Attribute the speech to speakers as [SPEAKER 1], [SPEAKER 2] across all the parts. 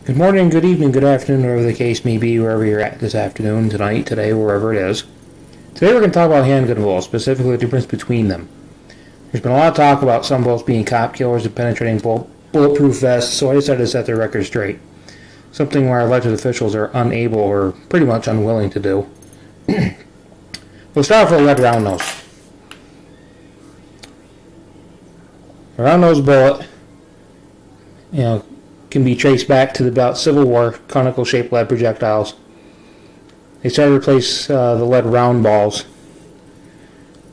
[SPEAKER 1] Good morning, good evening, good afternoon, wherever the case may be, wherever you're at this afternoon, tonight, today, wherever it is. Today we're going to talk about handgun bullets, specifically the difference between them. There's been a lot of talk about some bullets being cop killers and penetrating bulletproof vests, so I decided to set the record straight. Something where elected officials are unable or pretty much unwilling to do. We'll start off with a lead round nose. A round nose bullet, can be traced back to about Civil War conical shaped lead projectiles. They started to replace the lead round balls.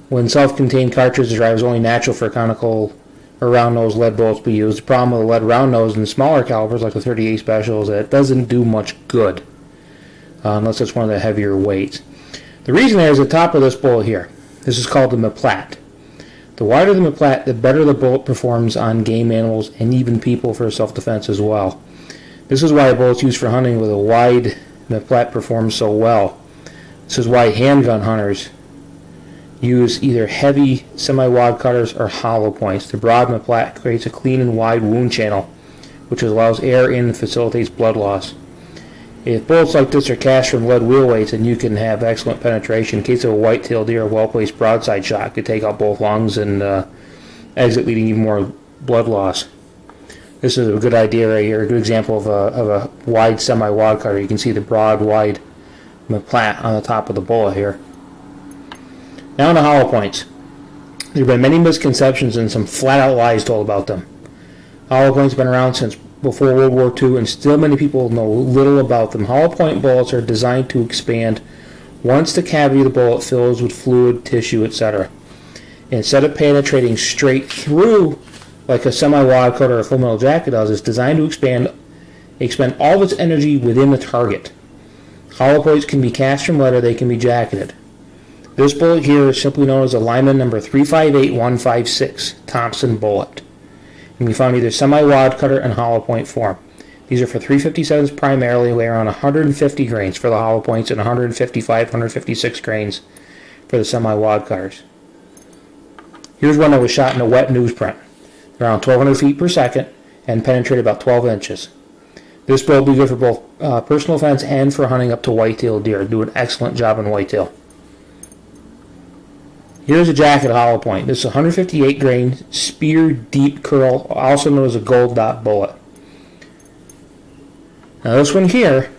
[SPEAKER 1] When self-contained cartridge drive was only natural for conical or round nose lead bullets to be used. The problem with the lead round nose in smaller calibers like the 38 Special is that it doesn't do much good unless it's one of the heavier weights. The reason there is the top of this bullet here. This is called the maplat. The wider the maplat, the better the bullet performs on game animals and even people for self-defense as well. This is why bullets used for hunting with a wide maplat perform so well. This is why handgun hunters use either heavy semi-wadcutters or hollowpoints. The broad maplat creates a clean and wide wound channel, which allows air in and facilitates blood loss. If bullets like this are cast from lead wheel weights, then you can have excellent penetration. In case of a white-tailed deer, a well-placed broadside shot could take out both lungs and exit, leading even more blood loss. This is a good idea right here, a good example of a wide semi-wad cutter. You can see the broad, wide maplat on the top of the bullet here. Now on the hollow points. There have been many misconceptions and some flat-out lies told about them. Hollow points have been around since before World War II, and still many people know little about them. Hollow point bullets are designed to expand once the cavity of the bullet fills with fluid, tissue, etc. Instead of penetrating straight through like a semi-wad cutter or a full metal jacket does, it's designed to expend all of its energy within the target. Hollow points can be cast from lead or they can be jacketed. This bullet here is simply known as a Lyman number 358156 Thompson bullet. Can be found either semi-wad cutter and hollow point form. These are for 357s primarily, weigh around 150 grains for the hollow points and 155, 156 grains for the semi-wad cutters. Here's one that was shot in a wet newsprint, around 1200 feet per second, and penetrated about 12 inches. This bullet will be good for both personal defense and for hunting up to white-tailed deer. Do an excellent job in whitetail. Here's a jacket hollow point. This is 158 grain Speer Deep Curl, also known as a gold dot bullet. Now this one here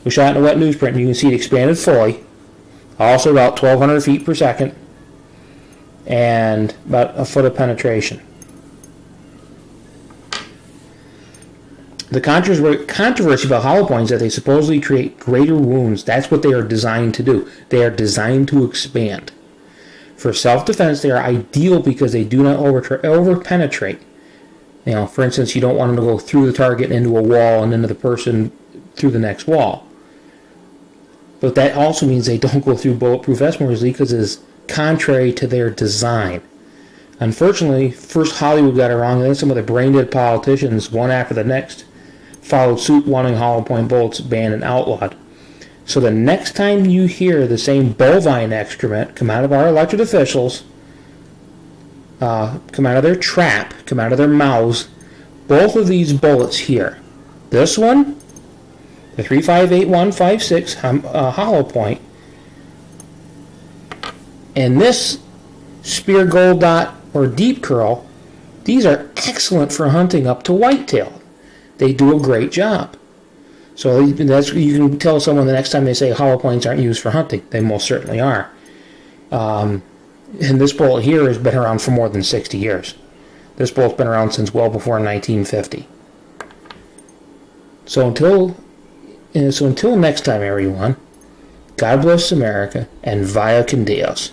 [SPEAKER 1] was shot in a wet newsprint, and you can see it expanded fully, also about 1200 feet per second, and about a foot of penetration. The controversy about hollow points is that they supposedly create greater wounds. That's what they are designed to do. They are designed to expand. For self-defense, they are ideal because they do not over-penetrate. For instance, you don't want them to go through the target into a wall and into the person through the next wall. But that also means they don't go through bulletproof vests more easily because it is contrary to their design. Unfortunately, first Hollywood got it wrong, and then some of the brain-dead politicians, one after the next, followed suit, wanting hollow point bullets banned and outlawed. So the next time you hear the same bovine excrement come out of our elected officials, come out of their trap, come out of their mouths, both of these bullets here, this one, the 358156 hollow point, and this Speer Gold Dot or Deep Curl, these are excellent for hunting up to whitetail. They do a great job. So you can tell someone the next time they say hollow points aren't used for hunting. They most certainly are. And this bullet here has been around for more than 60 years. This bullet's been around since well before 1950. So until next time, everyone, God bless America, and via con Dios.